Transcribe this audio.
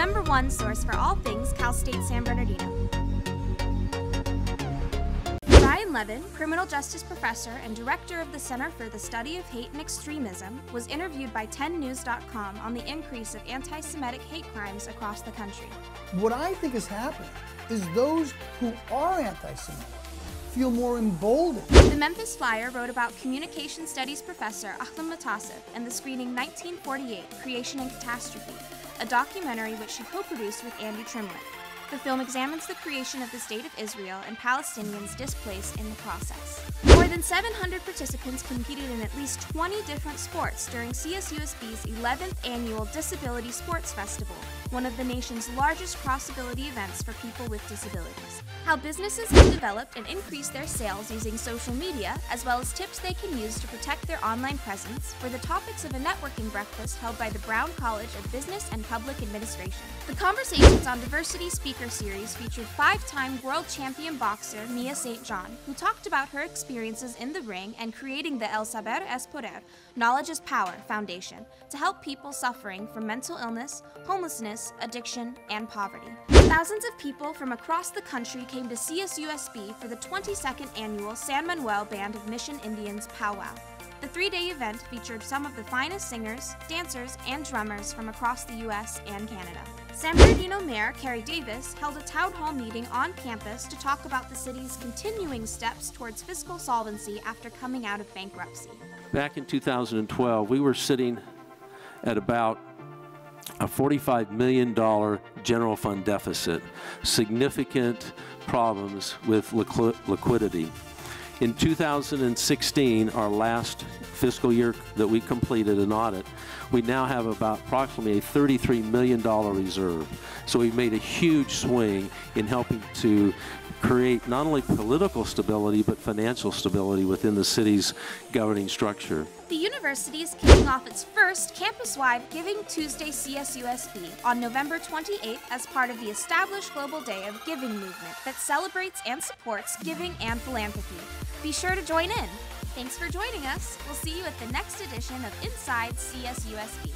#1 source for all things Cal State San Bernardino. Brian Levin, criminal justice professor and director of the Center for the Study of Hate and Extremism, was interviewed by 10news.com on the increase of anti-Semitic hate crimes across the country. What I think is happening is those who are anti-Semitic feel more emboldened. The Memphis Flyer wrote about communication studies professor Ahlam Mutassif and the screening 1948, Creation and Catastrophe, a documentary which she co-produced with Andy Trimlet. The film examines the creation of the State of Israel and Palestinians displaced in the process. More than 700 participants competed in at least 20 different sports during CSUSB's 11th annual Disability Sports Festival, one of the nation's largest cross-ability events for people with disabilities. How businesses have developed and increased their sales using social media, as well as tips they can use to protect their online presence, were the topics of a networking breakfast held by the Brown College of Business and Public Administration. The Conversations on Diversity speaker series featured 5-time world champion boxer Mia St. John, who talked about her experiences in the ring and creating the El Saber es Poder, Knowledge is Power Foundation, to help people suffering from mental illness, homelessness, addiction, and poverty. Thousands of people from across the country came to CSUSB for the 22nd annual San Manuel Band of Mission Indians Powwow. The 3-day event featured some of the finest singers, dancers, and drummers from across the U.S. and Canada. San Bernardino Mayor Carrie Davis held a town hall meeting on campus to talk about the city's continuing steps towards fiscal solvency after coming out of bankruptcy. Back in 2012, we were sitting at about a $45 million general fund deficit, significant problems with liquidity. In 2016, our last fiscal year that we completed an audit, we now have about approximately a $33 million reserve. So we've made a huge swing in helping to create not only political stability, but financial stability within the city's governing structure. The university is kicking off its first campus-wide Giving Tuesday CSUSB on November 28th as part of the established Global Day of Giving movement that celebrates and supports giving and philanthropy. Be sure to join in. Thanks for joining us. We'll see you at the next edition of Inside CSUSB.